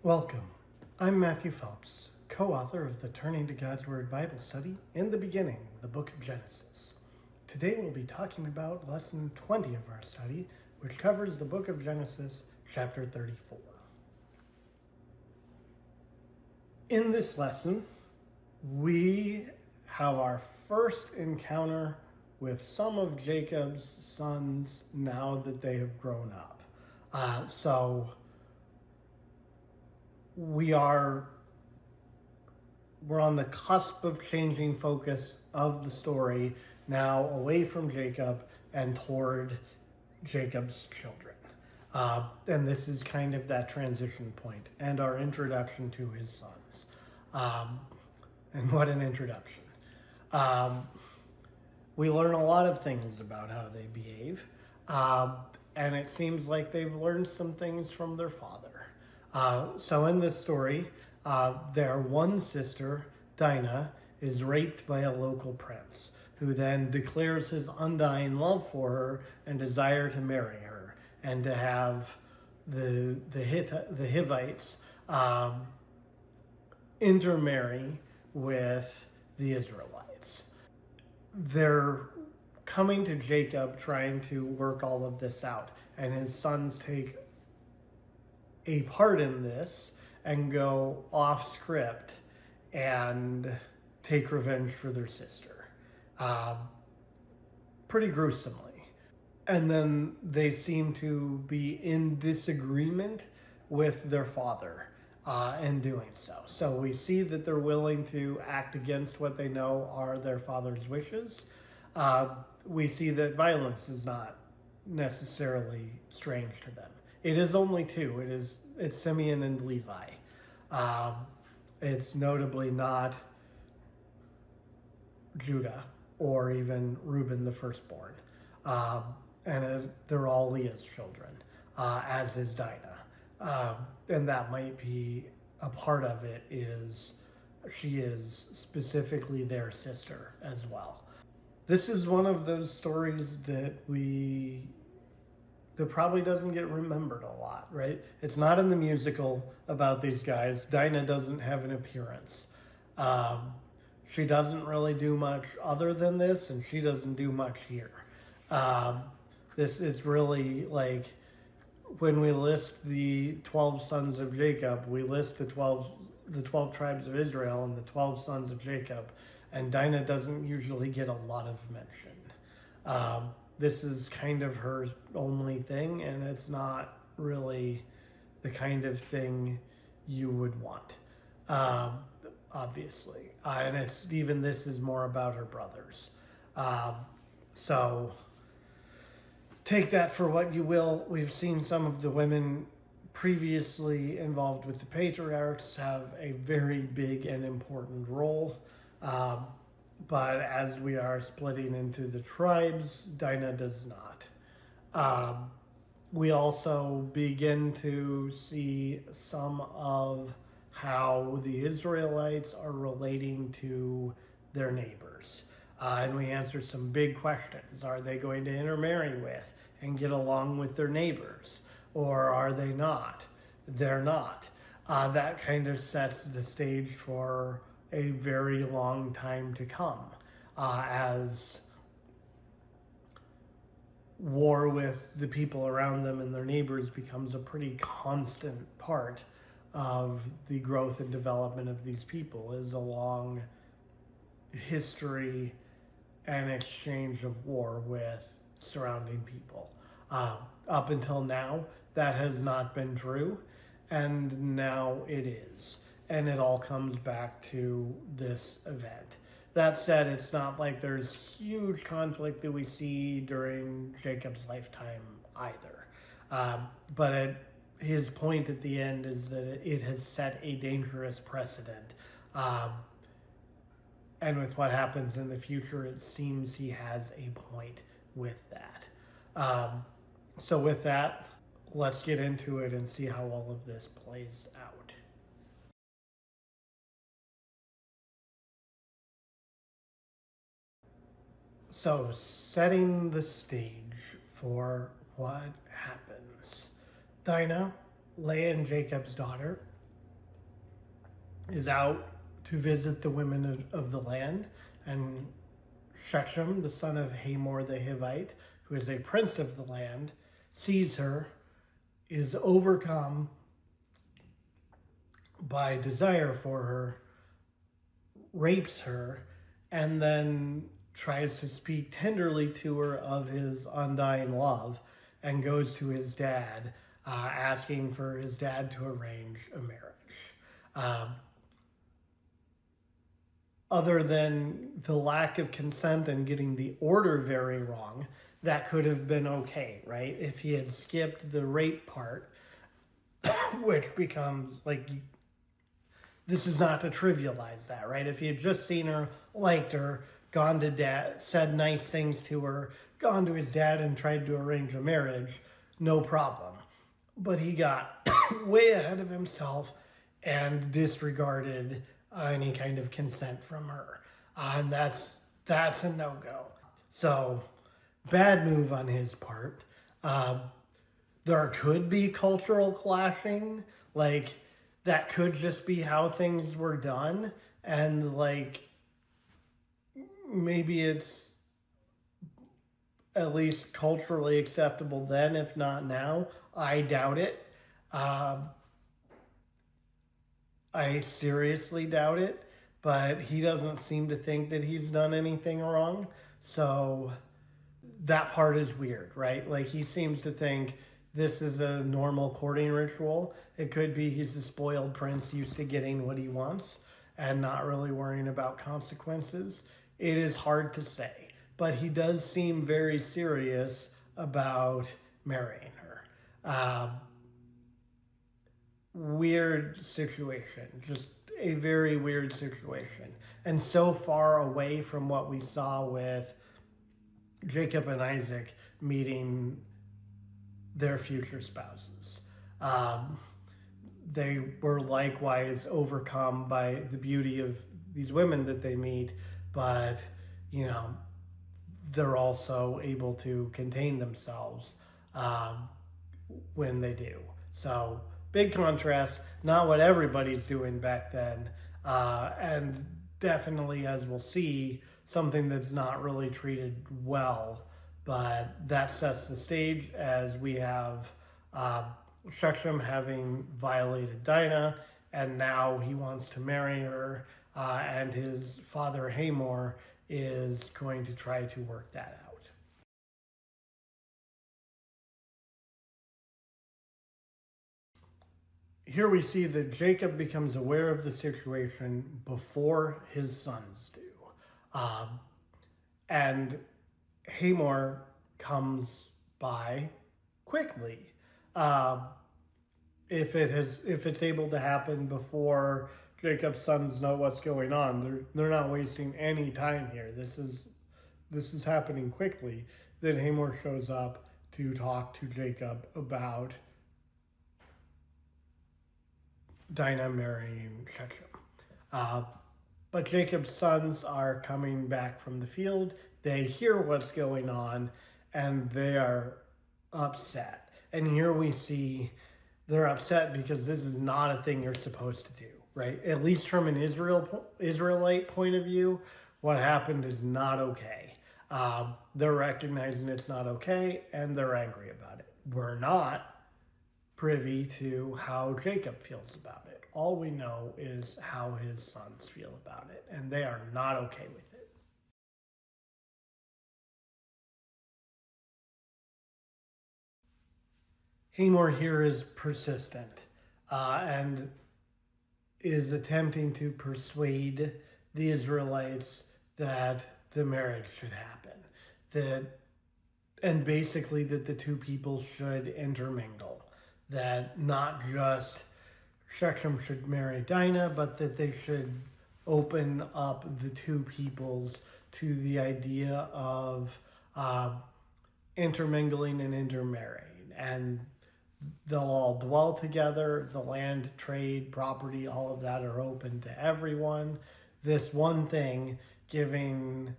Welcome. I'm Matthew Phelps, co-author of the Turning to God's Word Bible study, In the Beginning, the Book of Genesis. Today we'll be talking about lesson 20 of our study, which covers the book of Genesis, chapter 34. In this lesson, we have our first encounter with some of Jacob's sons now that they have grown up. We're on the cusp of changing focus of the story now away from Jacob and toward Jacob's children. And this is kind of that transition point and our introduction to his sons. And what an introduction. We learn a lot of things about how they behave. And it seems like they've learned some things from their father. So in this story, their one sister, Dinah, is raped by a local prince, who then declares his undying love for her and desire to marry her and to have the Hivites intermarry with the Israelites. They're coming to Jacob trying to work all of this out, and his sons take a part in this and go off script and take revenge for their sister. Pretty gruesomely. And then they seem to be in disagreement with their father in doing so. So we see that they're willing to act against what they know are their father's wishes. We see that violence is not necessarily strange to them. It is only two. It's Simeon and Levi. It's notably not Judah or even Reuben the firstborn. They're all Leah's children, as is Dinah. And that might be a part of it, is she is specifically their sister as well. This is one of those stories that probably doesn't get remembered a lot, right? It's not in the musical about these guys. Dinah doesn't have an appearance. She doesn't really do much other than this, and she doesn't do much here. It's really like when we list the 12 sons of Jacob, we list the 12 tribes of Israel and the 12 sons of Jacob, and Dinah doesn't usually get a lot of mention. This is kind of her only thing, and it's not really the kind of thing you would want, obviously. And this is more about her brothers. So take that for what you will. We've seen some of the women previously involved with the patriarchs have a very big and important role. But as we are splitting into the tribes, Dinah does not. We also begin to see some of how the Israelites are relating to their neighbors. And we answer some big questions. Are they going to intermarry with and get along with their neighbors? Or are they not? They're not. That kind of sets the stage for a very long time to come, as war with the people around them and their neighbors becomes a pretty constant part of the growth and development of these people, is a long history and exchange of war with surrounding people. Up until now, that has not been true, and now it is. And it all comes back to this event. That said, it's not like there's huge conflict that we see during Jacob's lifetime either. But his point at the end is that it has set a dangerous precedent. And with what happens in the future, it seems he has a point with that. So with that, let's get into it and see how all of this plays out. So, setting the stage for what happens. Dinah, Leah and Jacob's daughter, is out to visit the women of the land, and Shechem, the son of Hamor the Hivite, who is a prince of the land, sees her, is overcome by desire for her, rapes her, and then tries to speak tenderly to her of his undying love, and goes to his dad, asking for his dad to arrange a marriage. Other than the lack of consent and getting the order very wrong, that could have been okay, right? If he had skipped the rape part, which becomes like, this is not to trivialize that, right? If he had just seen her, liked her, gone to dad, said nice things to her, gone to his dad and tried to arrange a marriage, no problem. But he got way ahead of himself and disregarded any kind of consent from her. And that's a no-go. So, bad move on his part. There could be cultural clashing, like that could just be how things were done, and like maybe it's at least culturally acceptable then, if not now. I doubt it. I seriously doubt it, but he doesn't seem to think that he's done anything wrong. So that part is weird, right? Like he seems to think this is a normal courting ritual. It could be he's a spoiled prince used to getting what he wants and not really worrying about consequences. It is hard to say, but he does seem very serious about marrying her. Weird situation, just a very weird situation, and so far away from what we saw with Jacob and Isaac meeting their future spouses. They were likewise overcome by the beauty of these women that they meet, but they're also able to contain themselves when they do. So big contrast, not what everybody's doing back then, and definitely, as we'll see, something that's not really treated well, but that sets the stage as we have Shechem having violated Dinah, and now he wants to marry her, and his father Hamor is going to try to work that out. Here we see that Jacob becomes aware of the situation before his sons do. And Hamor comes by quickly. If it's able to happen before Jacob's sons know what's going on, they're not wasting any time here. This is happening quickly. Then Hamor shows up to talk to Jacob about Dinah marrying Shechem. But Jacob's sons are coming back from the field. They hear what's going on, and they are upset. And here we see they're upset because this is not a thing you're supposed to do, right? At least from an Israelite point of view, what happened is not okay. They're recognizing it's not okay, and they're angry about it. We're not privy to how Jacob feels about it. All we know is how his sons feel about it, and they are not okay with it. Hamor here is persistent and is attempting to persuade the Israelites that the marriage should happen, and basically that the two people should intermingle, that not just Shechem should marry Dinah, but that they should open up the two peoples to the idea of intermingling and intermarrying, and they'll all dwell together. The land, trade, property, all of that are open to everyone. This one thing, giving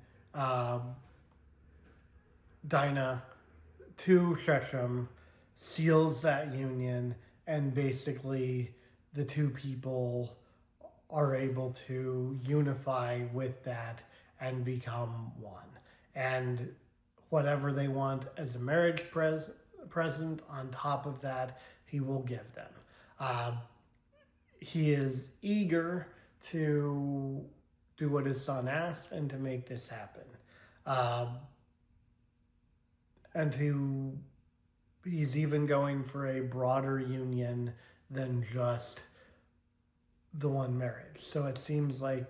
Dinah to Shechem, seals that union, and basically the two people are able to unify with that and become one. And whatever they want as a marriage present on top of that, he will give them. He is eager to do what his son asked and to make this happen. And he's even going for a broader union than just the one marriage. So it seems like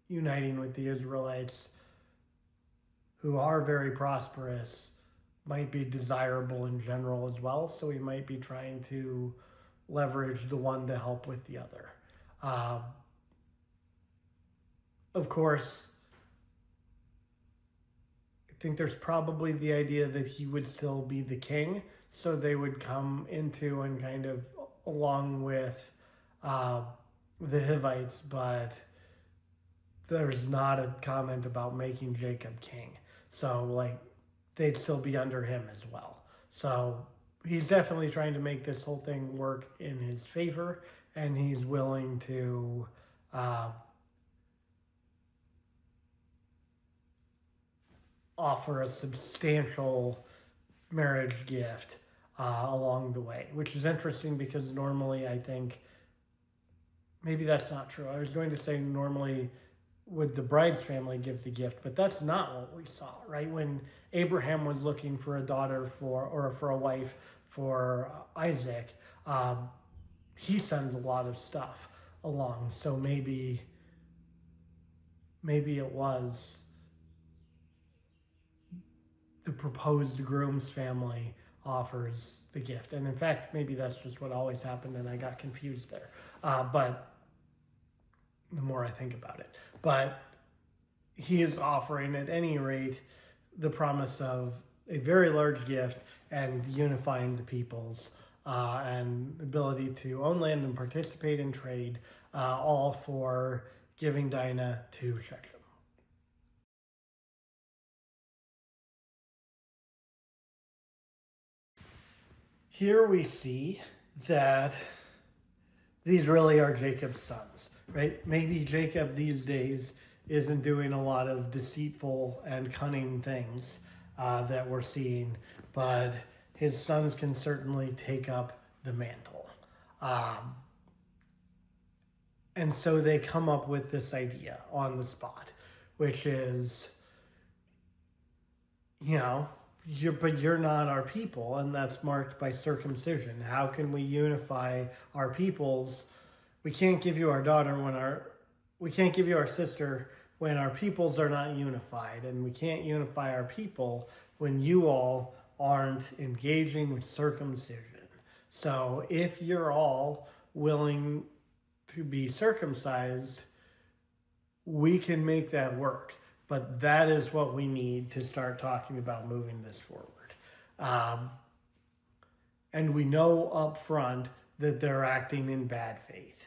uniting with the Israelites, who are very prosperous, might be desirable in general as well. So he might be trying to leverage the one to help with the other. Of course, I think there's probably the idea that he would still be the king, so they would come into and kind of along with the Hivites, but there's not a comment about making Jacob king. So like they'd still be under him as well. So he's definitely trying to make this whole thing work in his favor, and he's willing to offer a substantial marriage gift along the way, which is interesting because normally I think, maybe that's not true. I was going to say normally would the bride's family give the gift, but that's not what we saw, right? When Abraham was looking for a daughter for a wife for Isaac, he sends a lot of stuff along. So maybe it was the proposed groom's family offers the gift. And in fact, maybe that's just what always happened and I got confused there. But the more I think about it. But he is offering, at any rate, the promise of a very large gift and unifying the peoples and ability to own land and participate in trade, all for giving Dinah to Shechem. Here we see that these really are Jacob's sons, right? Maybe Jacob these days isn't doing a lot of deceitful and cunning things that we're seeing, but his sons can certainly take up the mantle. And so they come up with this idea on the spot, which is, but you're not our people, and that's marked by circumcision. How can we unify our peoples? We can't give you our daughter we can't give you our sister when our peoples are not unified, and we can't unify our people when you all aren't engaging with circumcision. So if you're all willing to be circumcised, we can make that work. But that is what we need to start talking about moving this forward. And we know up front that they're acting in bad faith.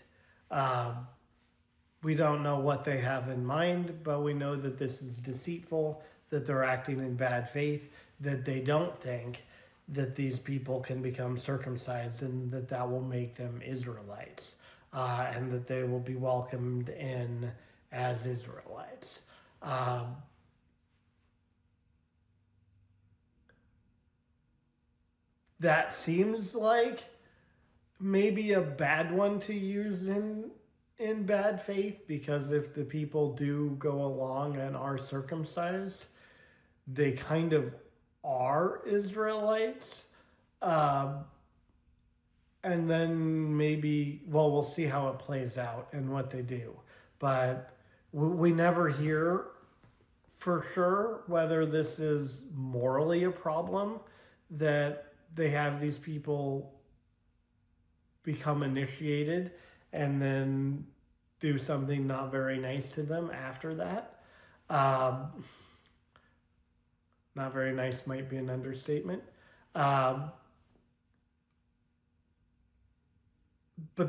We don't know what they have in mind, but we know that this is deceitful, that they're acting in bad faith, that they don't think that these people can become circumcised and that will make them Israelites, and that they will be welcomed in as Israelites. That seems like maybe a bad one to use in bad faith, because if the people do go along and are circumcised, they kind of are Israelites. And then maybe, we'll see how it plays out and what they do. But we never hear for sure whether this is morally a problem that they have these people become initiated and then do something not very nice to them after that. Not very nice might be an understatement. But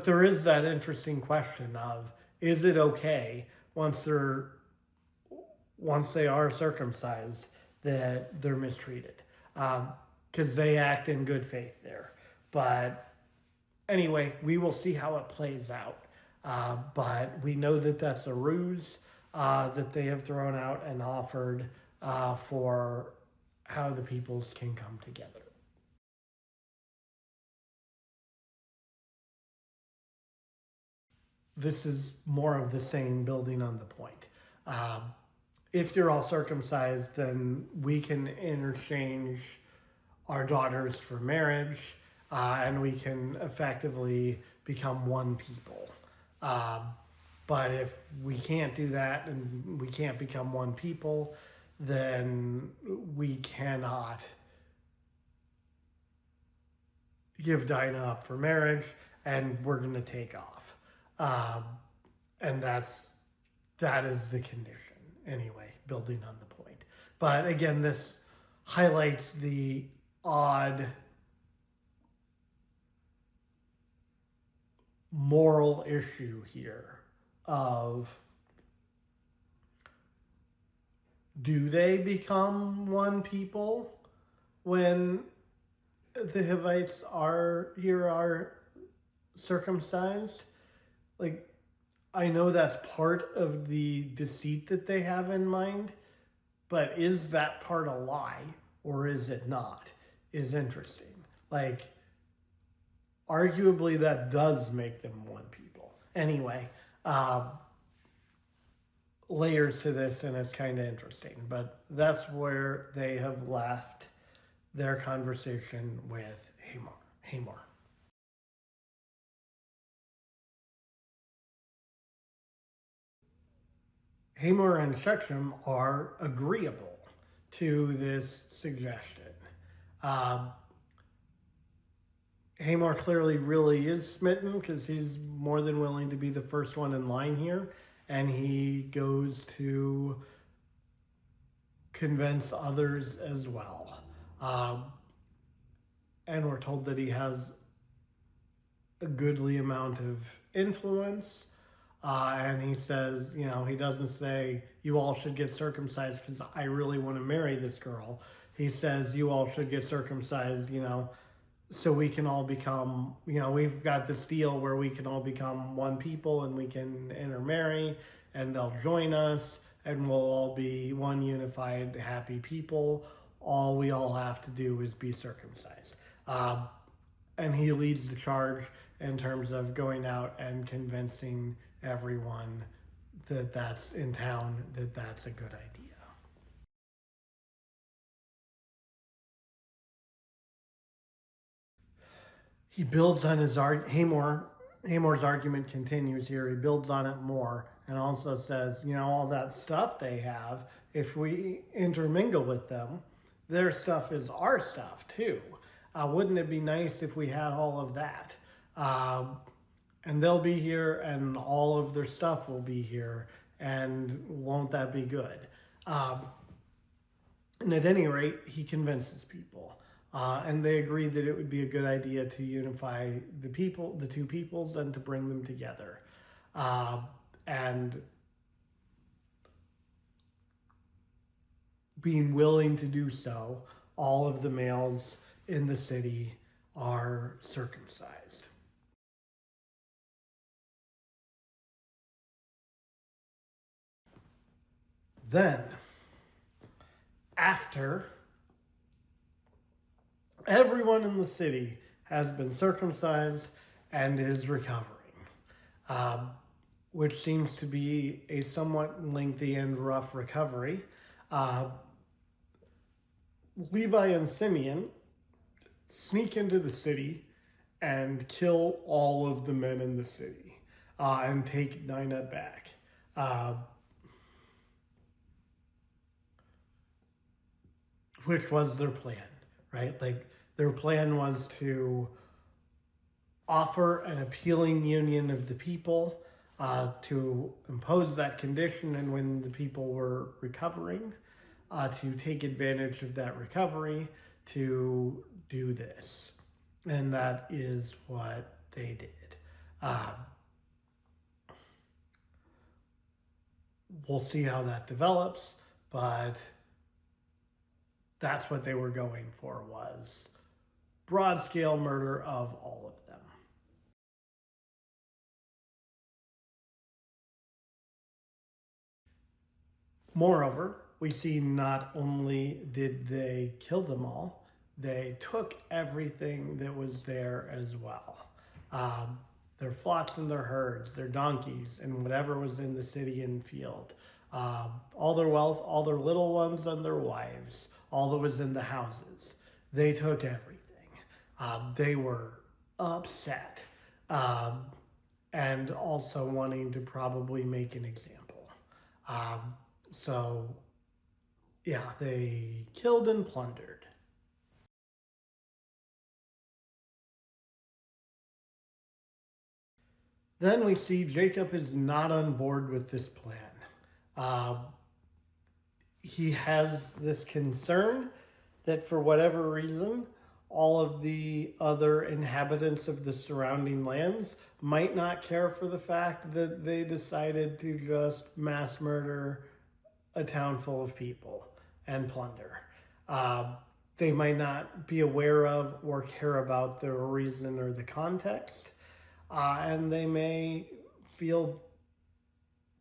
there is that interesting question of, is it okay once they are circumcised that they're mistreated? Because they act in good faith there. But anyway, we will see how it plays out. But we know that that's a ruse that they have thrown out and offered for how the peoples can come together. This is more of the same, building on the point. Um, if you're all circumcised, then we can interchange our daughters for marriage, and we can effectively become one people. Um, but if we can't do that and we can't become one people, then we cannot give Dinah up for marriage, and we're going to take off. Um, and that is the condition anyway, building on the point. But again, this highlights the odd moral issue here of, do they become one people when the Hivites are circumcised? Like, I know that's part of the deceit that they have in mind, but is that part a lie or is it not? Is interesting. Like, arguably that does make them one people. Anyway, layers to this, and it's kind of interesting, but that's where they have left their conversation with Hamor. Hamor and Shechem are agreeable to this suggestion. Um, Hamor clearly really is smitten because he's more than willing to be the first one in line here, and he goes to convince others as well. And we're told that he has a goodly amount of influence. And he says, he doesn't say, you all should get circumcised because I really want to marry this girl. He says, you all should get circumcised, so we can all become, we've got this deal where we can all become one people and we can intermarry and they'll join us and we'll all be one unified, happy people. All we all have to do is be circumcised. And he leads the charge in terms of going out and convincing everyone that's in town that that's a good idea. He builds on his Hamor's argument continues here. He builds on it more and also says, all that stuff they have, if we intermingle with them, their stuff is our stuff too. Wouldn't it be nice if we had all of that? And they'll be here and all of their stuff will be here. And won't that be good? And at any rate, he convinces people. And they agreed that it would be a good idea to unify the two peoples, and to bring them together. And being willing to do so, all of the males in the city are circumcised. Then, after everyone in the city has been circumcised and is recovering, which seems to be a somewhat lengthy and rough recovery. Levi and Simeon sneak into the city and kill all of the men in the city and take Dinah back. Which was their plan, right? Like, their plan was to offer an appealing union of the people, to impose that condition, and when the people were recovering, to take advantage of that recovery to do this. And that is what they did. We'll see how that develops, but that's what they were going for, was broad scale murder of all of them. Moreover, we see not only did they kill them all, they took everything that was there as well. Their flocks and their herds, their donkeys, and whatever was in the city and field. All their wealth, all their little ones and their wives, all that was in the houses. They took everything. They were upset, and also wanting to probably make an example. So, yeah, they killed and plundered. Then we see Jacob is not on board with this plan. He has this concern that for whatever reason, all of the other inhabitants of the surrounding lands might not care for the fact that they decided to just mass murder a town full of people and plunder. They might not be aware of or care about the reason or the context, and they may feel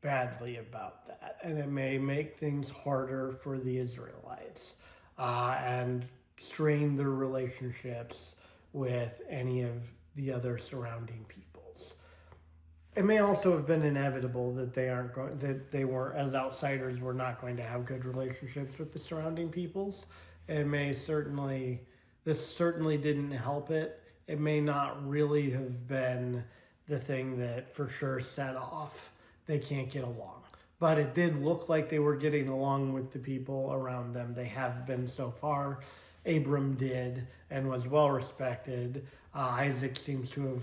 badly about that, and it may make things harder for the Israelites and strain their relationships with any of the other surrounding peoples. It may also have been inevitable that they were, as outsiders, were not going to have good relationships with the surrounding peoples. This certainly didn't help it. It may not really have been the thing that for sure set off they can't get along. But it did look like they were getting along with the people around them. They have been so far. Abram did and was well respected. Isaac seems to have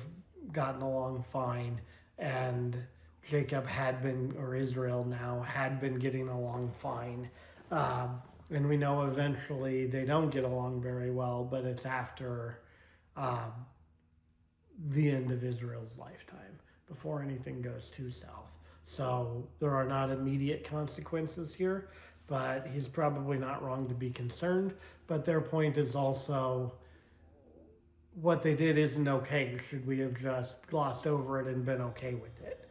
gotten along fine. And Jacob Israel now, had been getting along fine. And we know eventually they don't get along very well, but it's after the end of Israel's lifetime, before anything goes too south. So there are not immediate consequences here, but he's probably not wrong to be concerned. But their point is also, what they did isn't okay. Should we have just glossed over it and been okay with it?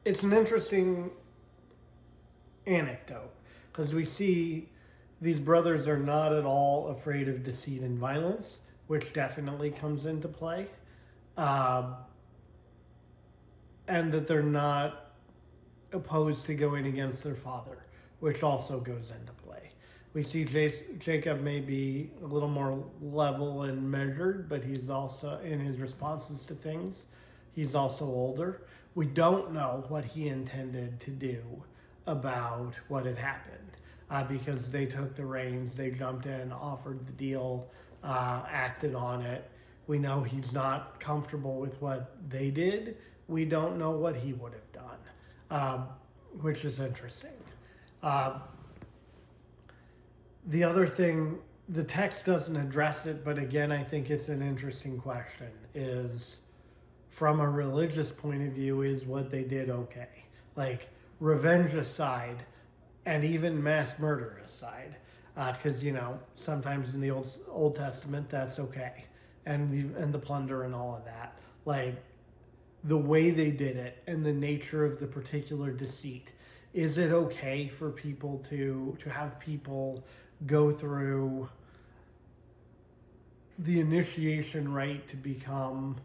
It's an interesting anecdote, because we see these brothers are not at all afraid of deceit and violence, which definitely comes into play. And that they're not opposed to going against their father, which also goes into play. We see Jacob may be a little more level and measured, but he's also, in his responses to things, he's also older. We don't know what he intended to do about what had happened, because they took the reins, they jumped in, offered the deal, acted on it. We know he's not comfortable with what they did. We don't know what he would have done, which is interesting. The other thing, the text doesn't address it, but again, I think it's an interesting question, is from a religious point of view, is what they did okay? Like, revenge aside, and even mass murder aside, because, sometimes in the Old Testament, that's okay. And the plunder and all of that. Like, the way they did it and the nature of the particular deceit. Is it okay for people to have people go through the initiation rite to become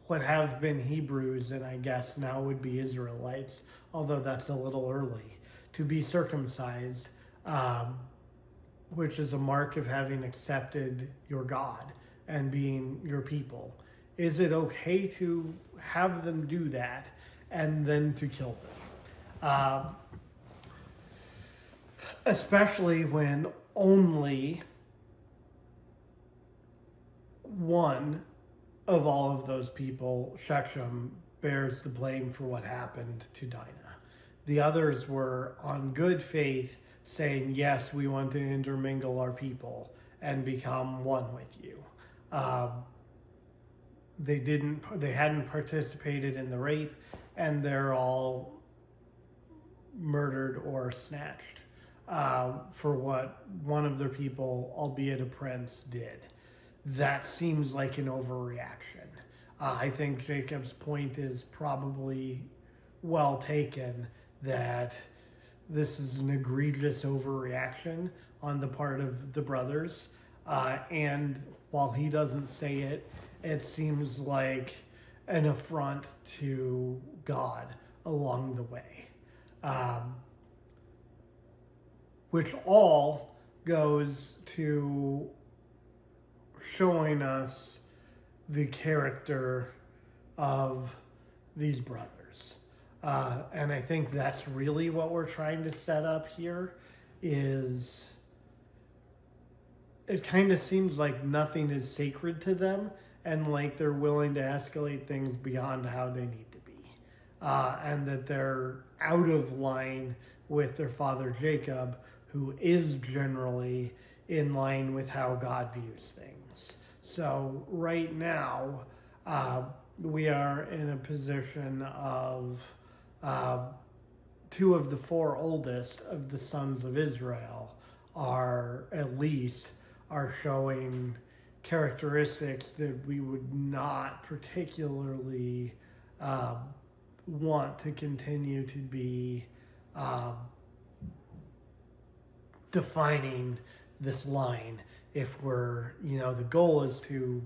what have been Hebrews, and I guess now would be Israelites, although that's a little early, to be circumcised, which is a mark of having accepted your God and being your people? Is it okay to have them do that and then to kill them? Especially when only one of all of those people, Shechem, bears the blame for what happened to Dinah. The others were on good faith saying, yes, we want to intermingle our people and become one with you. They hadn't participated in the rape, and they're all murdered or snatched for what one of their people, albeit a prince, did. That seems like an overreaction. I think Jacob's point is probably well taken, that this is an egregious overreaction on the part of the brothers. And while he doesn't say it, it seems like an affront to God along the way. Which all goes to showing us the character of these brothers. And I think that's really what we're trying to set up here. Is it kind of seems like nothing is sacred to them, and like they're willing to escalate things beyond how they need to be. And that they're out of line with their father Jacob, who is generally in line with how God views things. So right now, we are in a position of two of the four oldest of the sons of Israel are showing characteristics that we would not particularly want to continue to be defining this line. If we're, the goal is to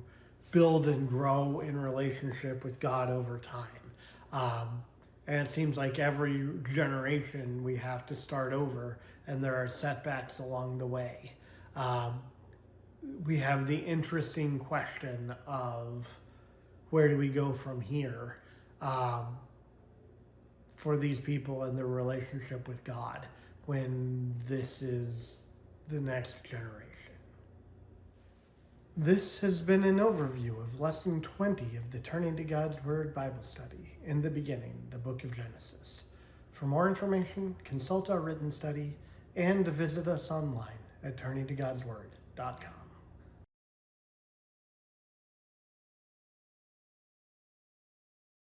build and grow in relationship with God over time. And it seems like every generation we have to start over, and there are setbacks along the way. We have the interesting question of where do we go from here for these people and their relationship with God when this is the next generation. This has been an overview of Lesson 20 of the Turning to God's Word Bible Study, In the Beginning, the Book of Genesis. For more information, consult our written study and visit us online at turningtogodsword.com.